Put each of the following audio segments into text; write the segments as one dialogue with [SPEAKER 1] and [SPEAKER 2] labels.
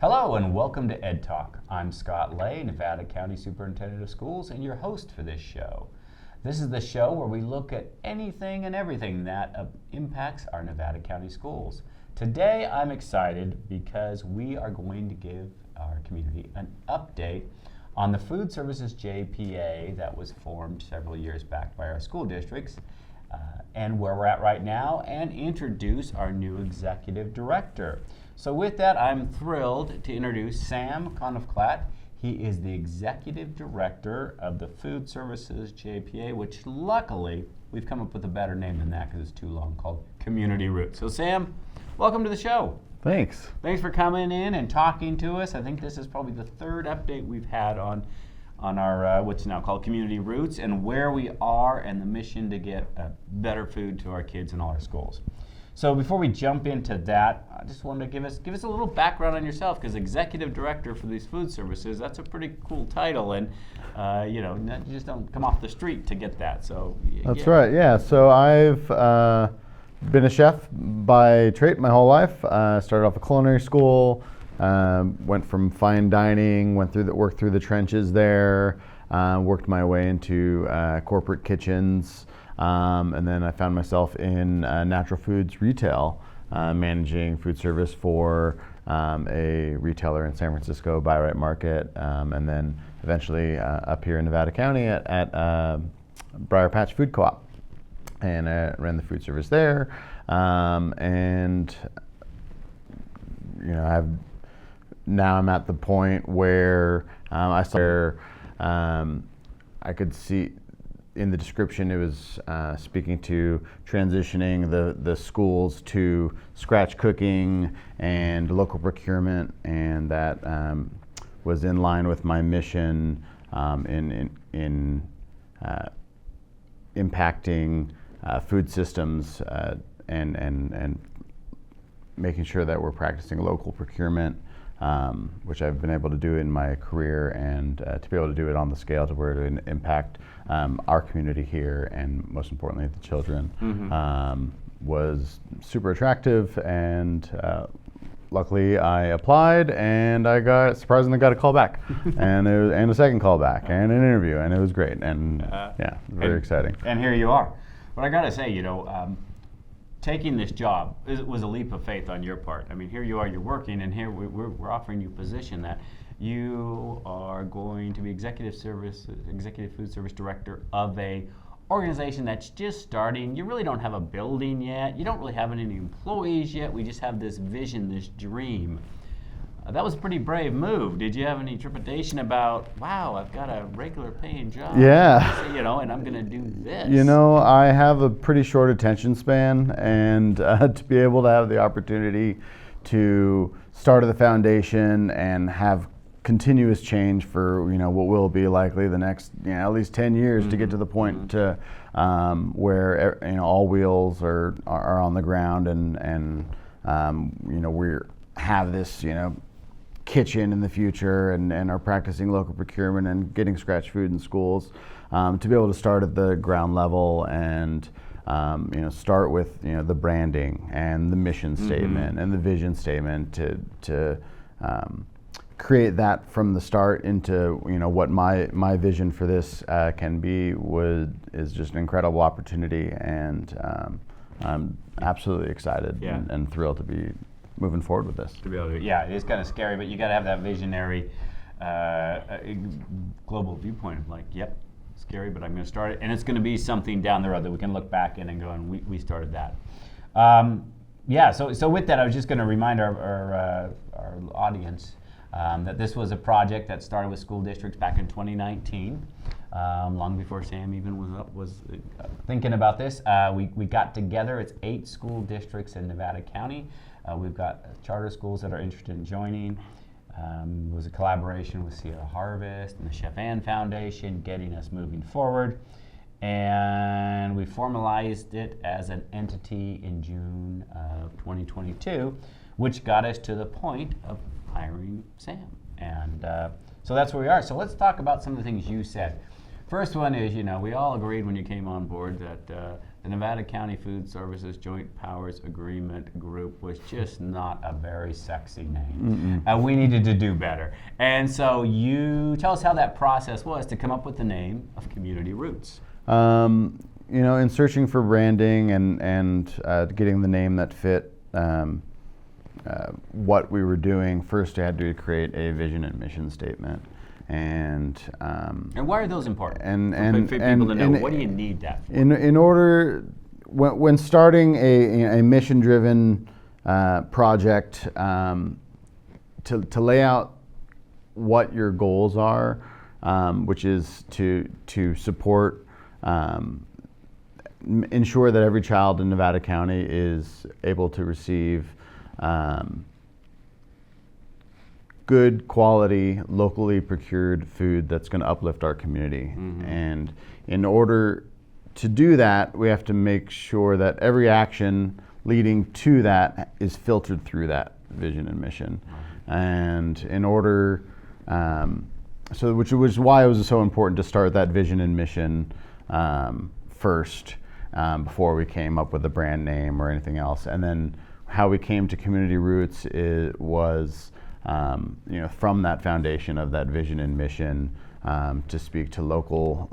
[SPEAKER 1] Hello and welcome to Ed Talk. I'm Scott Lay, Nevada County Superintendent of Schools, and your host for this show. This is the show where we look at anything and everything that impacts our Nevada County schools. Today I'm excited because we are going to give our community an update on the Food Services JPA that was formed several years back by our school districts and where we're at right now, and introduce our new executive director. So with that, I'm thrilled to introduce Sam Koneffklatt. He is the executive director of the Food Services JPA, which luckily we've come up with a better name than that because it's too long, called Community Roots. So Sam, welcome to the show.
[SPEAKER 2] Thanks.
[SPEAKER 1] Thanks for coming in and talking to us. I think this is probably the third update we've had on our what's now called Community Roots and where we are and the mission to get better food to our kids in all our schools. So before we jump into that, I just wanted to give us a little background on yourself, because executive director for these food services, that's a pretty cool title, and you just don't come off the street to get that. So
[SPEAKER 2] that's right. Yeah. So I've been a chef by trade my whole life. Started off a culinary school, went from fine dining, worked through the trenches there, worked my way into corporate kitchens. And then I found myself in natural foods retail, managing food service for a retailer in San Francisco, Buy Right Market, and then eventually up here in Nevada County at Briar Patch Food Co-op. And I ran the food service there. And now I'm at the point where I could see in the description it was speaking to transitioning the schools to scratch cooking and local procurement, and that was in line with my mission in impacting food systems and making sure that we're practicing local procurement, which I've been able to do in my career, and to be able to do it on the scale to where it impact our community here, and most importantly the children, was super attractive. And luckily I applied, and I surprisingly got a call back, and a second call back, and an interview, and it was great, and very exciting.
[SPEAKER 1] And here you are. But I gotta say, taking this job was a leap of faith on your part. I mean, here you are, you're working, and here we're offering you a position that you are going to be executive food service director of a organization that's just starting. You really don't have a building yet. You don't really have any employees yet. We just have this vision, this dream. That was a pretty brave move. Did you have any trepidation about, wow, I've got a regular paying job?
[SPEAKER 2] Yeah.
[SPEAKER 1] And I'm going to do this.
[SPEAKER 2] I have a pretty short attention span, and to be able to have the opportunity to start at the foundation and have continuous change for what will be likely the next at least 10 years to get to the point to where all wheels are on the ground, and we have this kitchen in the future, and are practicing local procurement and getting scratch food in schools, to be able to start at the ground level and start with the branding and the mission statement and the vision statement to create that from the start into what my vision for this can be is just an incredible opportunity, and I'm absolutely excited and thrilled to be moving forward with this.
[SPEAKER 1] To be able to, it is kind of scary, but you got to have that visionary global viewpoint of like, yep, scary, but I'm going to start it, and it's going to be something down the road that we can look back in and go, and we started that. So with that, I was just going to remind our audience that this was a project that started with school districts back in 2019, long before Sam even was thinking about this. We got together. It's 8 school districts in Nevada County. We've got charter schools that are interested in joining. It was a collaboration with Sierra Harvest and the Chef Ann Foundation, getting us moving forward. And we formalized it as an entity in June of 2022, which got us to the point of hiring Sam. And so that's where we are. So let's talk about some of the things you said. First one is, we all agreed when you came on board that the Nevada County Food Services Joint Powers Agreement Group was just not a very sexy name. We needed to do better. And so you tell us how that process was to come up with the name of Community Roots.
[SPEAKER 2] In searching for branding and getting the name that fit what we were doing, first I had to create a vision and mission statement. And
[SPEAKER 1] why are those important?
[SPEAKER 2] And
[SPEAKER 1] for people to know, what do you need that for?
[SPEAKER 2] In order, when starting a mission-driven project, to lay out what your goals are, which is to support, ensure that every child in Nevada County is able to receive good quality, locally procured food that's going to uplift our community. And in order to do that, we have to make sure that every action leading to that is filtered through that vision and mission. And in order, which was why it was so important to start that vision and mission first, before we came up with a brand name or anything else. And then how we came to Community Roots was from that foundation of that vision and mission, to speak to local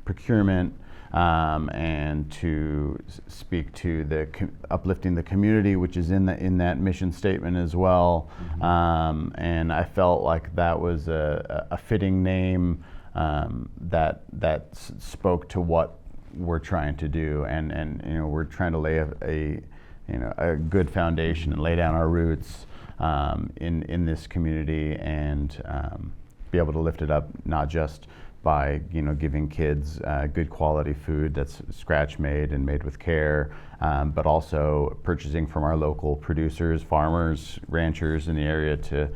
[SPEAKER 2] procurement, and to speak to the uplifting the community, which is in that mission statement as well. And I felt like that was a fitting name that spoke to what we're trying to do, and we're trying to lay a good foundation and lay down our roots in this community, and be able to lift it up, not just by giving kids good quality food that's scratch made and made with care, but also purchasing from our local producers, farmers, ranchers in the area to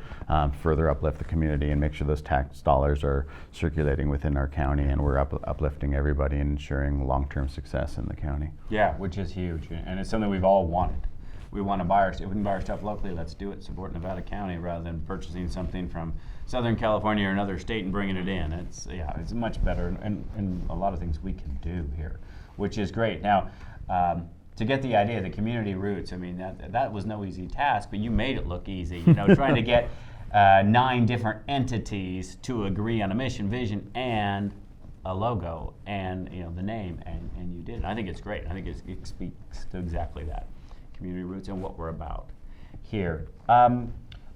[SPEAKER 2] further uplift the community and make sure those tax dollars are circulating within our county, and we're uplifting everybody and ensuring long-term success in the county.
[SPEAKER 1] Yeah, which is huge, and it's something we've all wanted. We want to buy if we can buy our stuff locally, let's do it. Support Nevada County rather than purchasing something from Southern California or another state and bringing it in. It's much better, and a lot of things we can do here, which is great. Now, to get the idea of the Community Roots, I mean that was no easy task, but you made it look easy. Trying to get 9 different entities to agree on a mission, vision, and a logo, and the name, and you did it. I think it's great. I think it speaks to exactly that. Community Roots and what we're about here.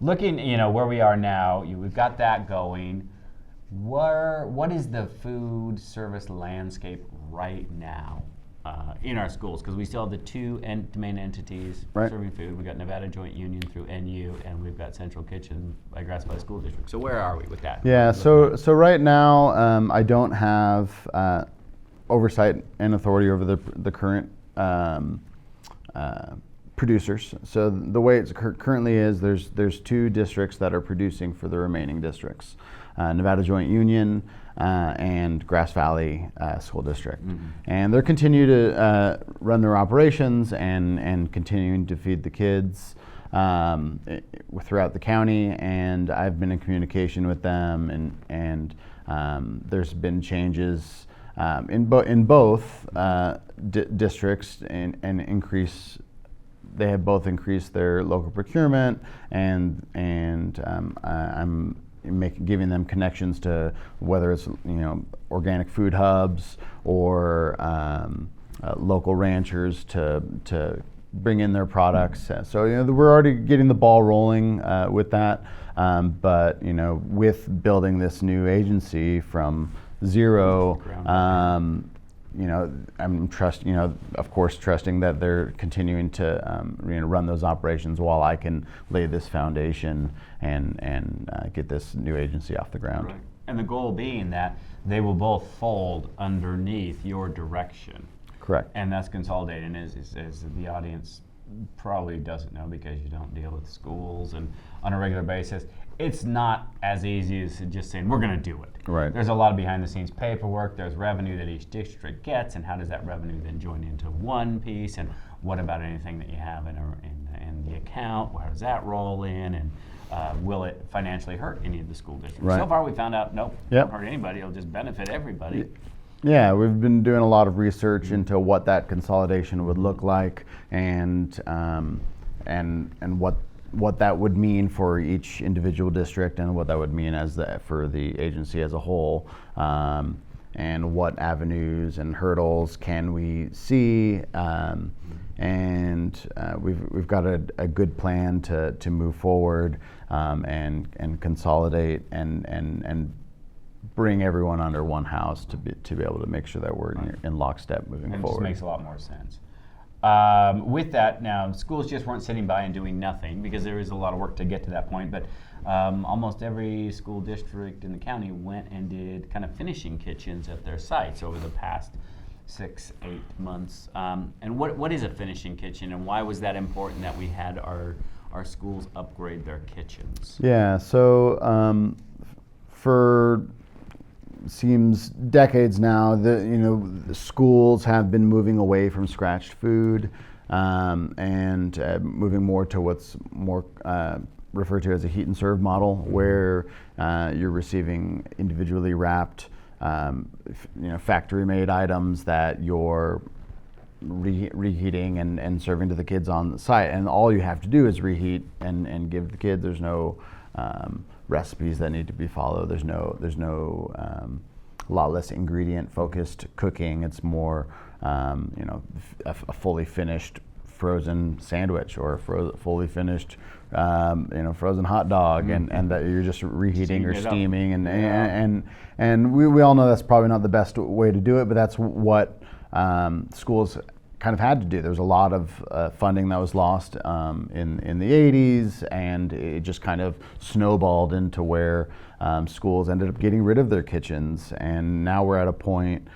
[SPEAKER 1] Looking, where we are now, we've got that going. What is the food service landscape right now in our schools? Because we still have the 2 main entities serving food. We've got Nevada Joint Union through NU, and we've got Central Kitchen by Grass Valley School District. So where are we with that?
[SPEAKER 2] Yeah, so right now I don't have oversight and authority over the current producers. So the way it's currently is, there's 2 districts that are producing for the remaining districts, Nevada Joint Union and Grass Valley School District. And they're continue to run their operations and continuing to feed the kids throughout the county. And I've been in communication with them, and there's been changes in both districts and increase. They have both increased their local procurement, and I'm giving them connections to whether it's organic food hubs or local ranchers to bring in their products. So we're already getting the ball rolling with that. But with building this new agency from zero. I'm of course, trusting that they're continuing to run those operations while I can lay this foundation and get this new agency off the ground.
[SPEAKER 1] Right. And the goal being that they will both fold underneath your direction.
[SPEAKER 2] Correct.
[SPEAKER 1] And that's consolidating, as the audience probably doesn't know because you don't deal with schools and on a regular basis. It's not as easy as just saying we're going to do it.
[SPEAKER 2] Right.
[SPEAKER 1] There's a lot of behind the scenes paperwork. There's revenue that each district gets, and how does that revenue then join into one piece? And what about anything that you have in the account? Where does that roll in? And will it financially hurt any of the school districts?
[SPEAKER 2] Right.
[SPEAKER 1] So far we found out, nope,
[SPEAKER 2] Yep.
[SPEAKER 1] won't hurt anybody, it'll just benefit everybody.
[SPEAKER 2] Yeah, we've been doing a lot of research into what that consolidation would look like, and what that would mean for each individual district, and what that would mean for the agency as a whole, and what avenues and hurdles can we see, and we've got a good plan to move forward, and consolidate and bring everyone under one house to be able to make sure that we're in lockstep moving
[SPEAKER 1] And it
[SPEAKER 2] forward.
[SPEAKER 1] just makes a lot more sense. With that, now, schools just weren't sitting by and doing nothing, because there is a lot of work to get to that point, but almost every school district in the county went and did kind of finishing kitchens at their sites over the past 6-8 months. And what is a finishing kitchen, and why was that important that we had our schools upgrade their kitchens?
[SPEAKER 2] Yeah, so for seems decades now that the schools have been moving away from scratched food, and moving more to what's more referred to as a heat and serve model, where you're receiving individually wrapped factory made items that you're reheating and serving to the kids on the site, and all you have to do is reheat and give the kids. There's no recipes that need to be followed. There's no a lot less ingredient focused cooking. It's more a fully finished frozen sandwich, or a fully finished frozen hot dog, and that you're just reheating or steaming, and we all know that's probably not the best way to do it, but that's what schools kind of had to do. There was a lot of funding that was lost in the 80s, and it just kind of snowballed into where schools ended up getting rid of their kitchens, and now we're at a point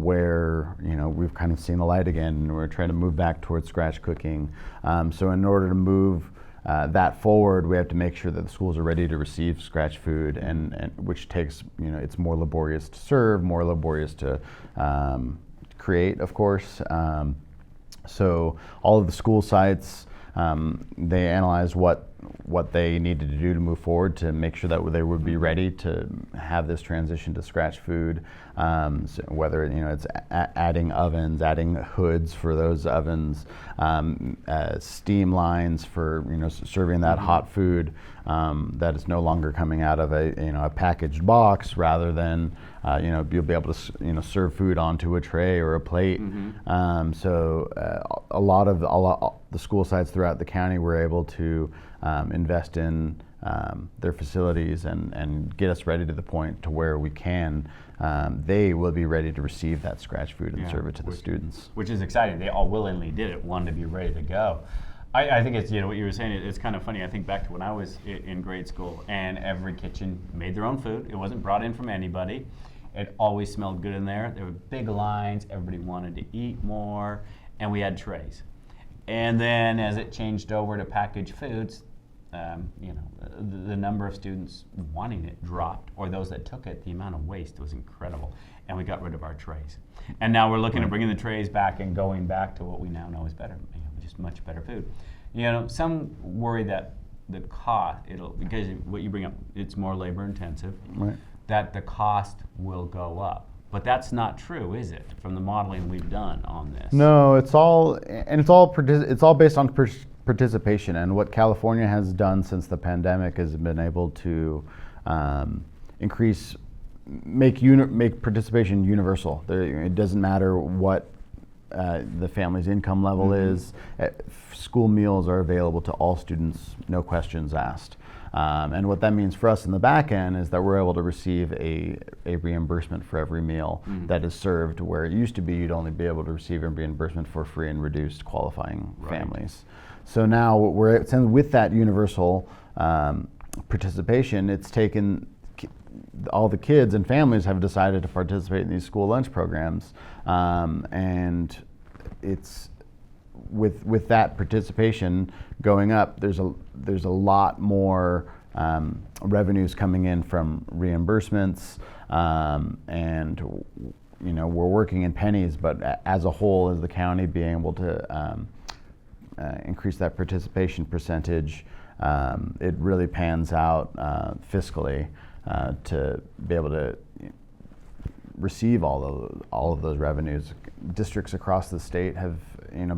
[SPEAKER 2] where we've kind of seen the light again, and we're trying to move back towards scratch cooking. So in order to move that forward, we have to make sure that the schools are ready to receive scratch food, and which takes it's more laborious to serve, more laborious to create, of course. So all of the school sites, they analyzed what they needed to do to move forward to make sure that they would be ready to have this transition to scratch food. So whether it's adding ovens, adding hoods for those ovens, steam lines for serving that hot food that is no longer coming out of a packaged box, rather than you'll be able to serve food onto a tray or a plate. So a lot of the school sites throughout the county were able to invest in their facilities and get us ready to the point to where we can. They will be ready to receive that scratch food and serve it to the students.
[SPEAKER 1] Which is exciting. They all willingly did it, wanted to be ready to go. I think it's, what you were saying, it's kind of funny. I think back to when I was in grade school, and every kitchen made their own food. It wasn't brought in from anybody. It always smelled good in there. There were big lines. Everybody wanted to eat more, and we had trays. And then as it changed over to packaged foods, the number of students wanting it dropped, or those that took it, the amount of waste was incredible, and we got rid of our trays. And now we're looking at bringing the trays back and going back to what we now know is better, just much better food. Some worry that the cost, because what you bring up, it's more labor intensive,
[SPEAKER 2] Right.
[SPEAKER 1] that the cost will go up. But that's not true, is it? From the modeling we've done on this.
[SPEAKER 2] No, it's all based on participation, and what California has done since the pandemic has been able to make participation universal. It doesn't matter what the family's income level is. School meals are available to all students, no questions asked. And what that means for us in the back end is that we're able to receive a reimbursement for every meal that is served, where it used to be you'd only be able to receive a reimbursement for free and reduced qualifying families. So now with that universal participation, it's taken all the kids and families have decided to participate in these school lunch programs, and it's with that participation going up, there's a lot more revenues coming in from reimbursements, and we're working in pennies, but as a whole, as the county, being able to increase that participation percentage it really pans out fiscally to be able to receive all of those revenues. Districts across the state have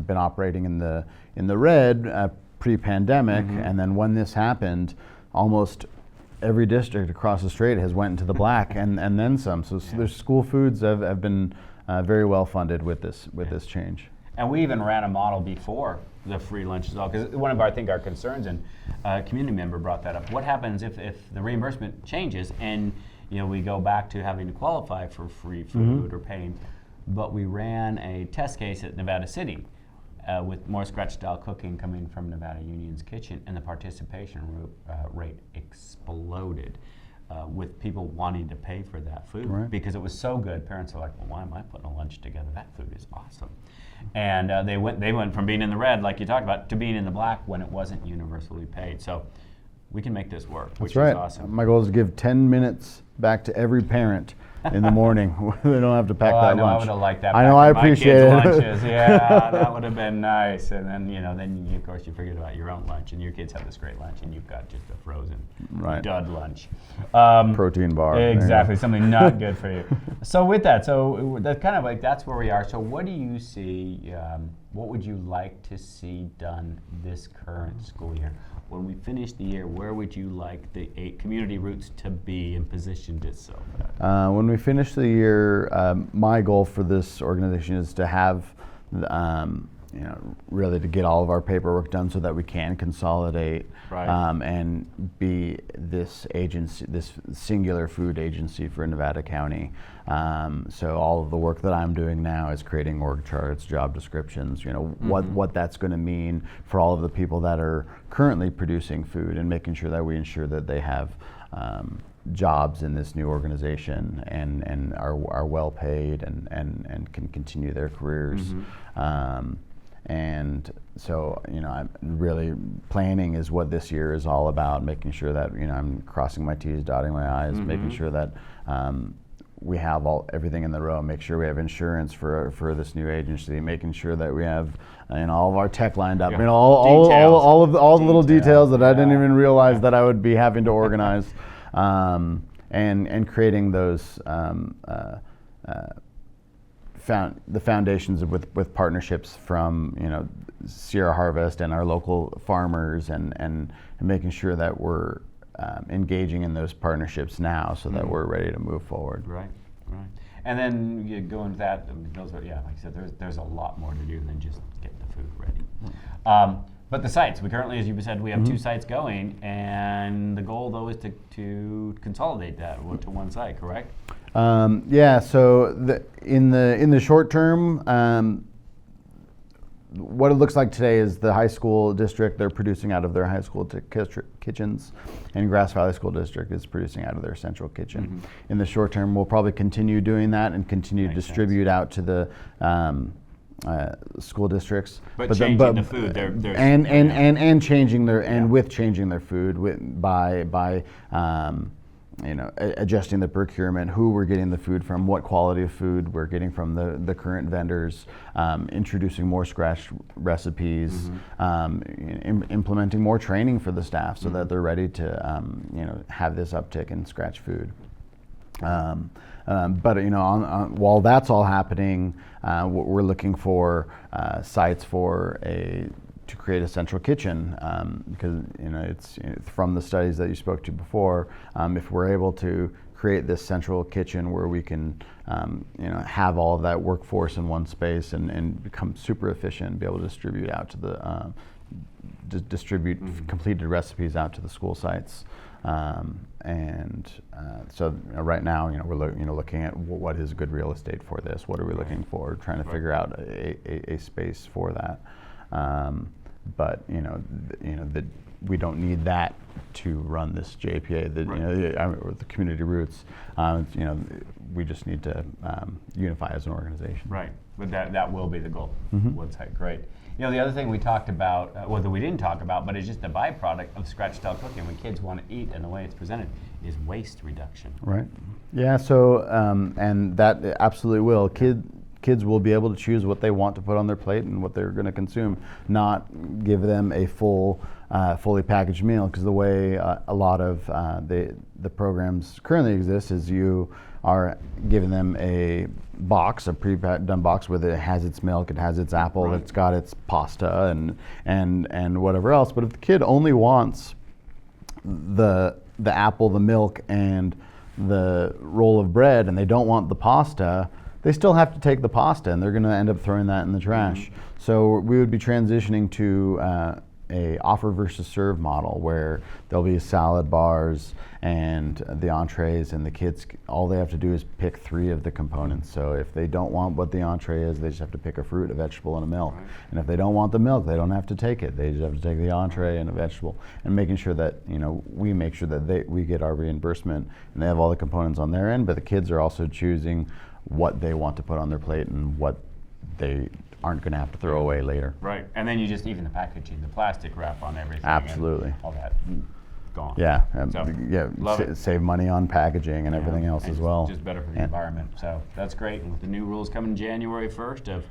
[SPEAKER 2] been operating in the red pre-pandemic, and then when this happened, almost every district across the state has went into the black and then some. So their school foods have been very well funded with this change.
[SPEAKER 1] And we even ran a model before the free lunch as well, because one of our concerns, and a community member brought that up. What happens if the reimbursement changes and we go back to having to qualify for free food or paying? But we ran a test case at Nevada City with more scratch-style cooking coming from Nevada Union's Kitchen, and the participation rate exploded with people wanting to pay for that food because it was so good. Parents are like, well, why am I putting a lunch together? That food is awesome. And they went from being in the red, like you talked about, to being in the black when it wasn't universally paid. So we can make this work, which is awesome.
[SPEAKER 2] My goal is to give 10 minutes back to every parent in the morning. They don't have to pack that lunch.
[SPEAKER 1] I would have liked that.
[SPEAKER 2] I know, I appreciate it.
[SPEAKER 1] Lunches. Yeah, that would have been nice. And then of course you forget about your own lunch, and your kids have this great lunch, and you've got just a frozen dud lunch.
[SPEAKER 2] Protein bar.
[SPEAKER 1] Exactly, something not good for you. So with that, that's kind of like that's where we are. So what do you see? What would you like to see done this current school year? When we finish the year, where would you like the Community Roots to be and positioned itself at?
[SPEAKER 2] When we finish the year, my goal for this organization is to have, really to get all of our paperwork done so that we can consolidate and be this agency, this singular food agency for Nevada County. So all of the work that I'm doing now is creating org charts, job descriptions, what that's going to mean for all of the people that are currently producing food, and making sure that we ensure that they have jobs in this new organization and are well paid and can continue their careers. And so, I'm really planning is what this year is all about, making sure that, I'm crossing my T's, dotting my I's, making sure that we have everything in the row, make sure we have insurance for this new agency, making sure that we have all of our tech lined up, all the little details that I didn't even realize that I would be having to organize, and creating those the foundations with partnerships from Sierra Harvest and our local farmers, and making sure that we're engaging in those partnerships now so that we're ready to move forward.
[SPEAKER 1] Right. And then you go into that, those are, like you said, there's a lot more to do than just get the food ready. But the sites, we currently, as you said, we have 2 sites going, and the goal though is to consolidate that to one site, correct?
[SPEAKER 2] So in the short term, what it looks like today is the high school district, they're producing out of their high school kitchens, and Grass Valley School District is producing out of their central kitchen. In the short term, we'll probably continue doing that and continue to distribute out to the school districts.
[SPEAKER 1] But changing the food,
[SPEAKER 2] and changing their with changing their food by adjusting the procurement, who we're getting the food from, what quality of food we're getting from the current vendors, introducing more scratch recipes, implementing more training for the staff so that they're ready to have this uptick in scratch food. But while that's all happening, we're looking for sites to create a central kitchen, because it's from the studies that you spoke to before. If we're able to create this central kitchen where we can have all of that workforce in one space and become super efficient and be able to distribute out to the completed recipes out to the school sites. So right now, we're looking at what is good real estate for this. What are we looking for? Trying to figure out a space for that. But that we don't need that to run this JPA. The Community Roots. We just need to unify as an organization.
[SPEAKER 1] Right, but that will be the goal. One site, great. The other thing we talked about, that we didn't talk about, but it's just a byproduct of scratch-style cooking when kids want to eat and the way it's presented, is waste reduction.
[SPEAKER 2] Right. Yeah. So and that absolutely will. Kids will be able to choose what they want to put on their plate and what they're going to consume, not give them a full fully packaged meal, because the way a lot of the programs currently exist is you are giving them a box, a pre-done box with it has its milk, it has its apple,
[SPEAKER 1] Right.
[SPEAKER 2] it's got its pasta and whatever else. But if the kid only wants the apple, the milk, and the roll of bread, and they don't want the pasta, they still have to take the pasta, and they're going to end up throwing that in the trash.
[SPEAKER 1] Mm-hmm.
[SPEAKER 2] So we would be transitioning to a offer versus serve model, where there'll be salad bars and the entrees, and the kids, all they have to do is pick 3 of the components. So if they don't want what the entree is, they just have to pick a fruit, a vegetable, and a milk.
[SPEAKER 1] Right.
[SPEAKER 2] And if they don't want the milk, they don't have to take it. They just have to take the entree and a vegetable, and making sure that, we make sure that we get our reimbursement, and they have all the components on their end, but the kids are also choosing what they want to put on their plate and what they aren't going to have to throw away later.
[SPEAKER 1] Right, and then you just, even the packaging, the plastic wrap on everything. and
[SPEAKER 2] Absolutely.
[SPEAKER 1] all that, gone.
[SPEAKER 2] Yeah,
[SPEAKER 1] So,
[SPEAKER 2] yeah.
[SPEAKER 1] love it.
[SPEAKER 2] Save money on packaging and everything else
[SPEAKER 1] And
[SPEAKER 2] as well.
[SPEAKER 1] Just better for the
[SPEAKER 2] And-
[SPEAKER 1] environment. So that's great. And with the new rules coming January 1st of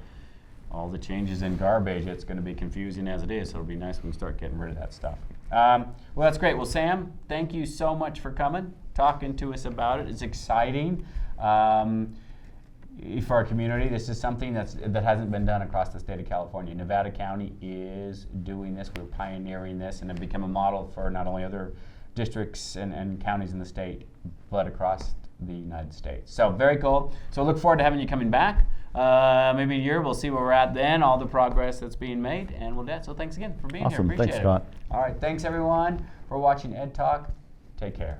[SPEAKER 1] all the changes in garbage, it's going to be confusing as it is. So it'll be nice when we start getting rid of that stuff. Well, that's great. Well, Sam, thank you so much for coming, talking to us about it. It's exciting. For our community, this is something that hasn't been done across the state of California. Nevada County is doing this. We're pioneering this, and have become a model for not only other districts and counties in the state, but across the United States. So very cool. So look forward to having you coming back. Maybe in a year, we'll see where we're at then, all the progress that's being made, and we'll do that. So thanks again for being here.
[SPEAKER 2] Awesome.
[SPEAKER 1] Appreciate
[SPEAKER 2] Thanks,
[SPEAKER 1] it.
[SPEAKER 2] Scott.
[SPEAKER 1] All right. Thanks, everyone, for watching Ed Talk. Take care.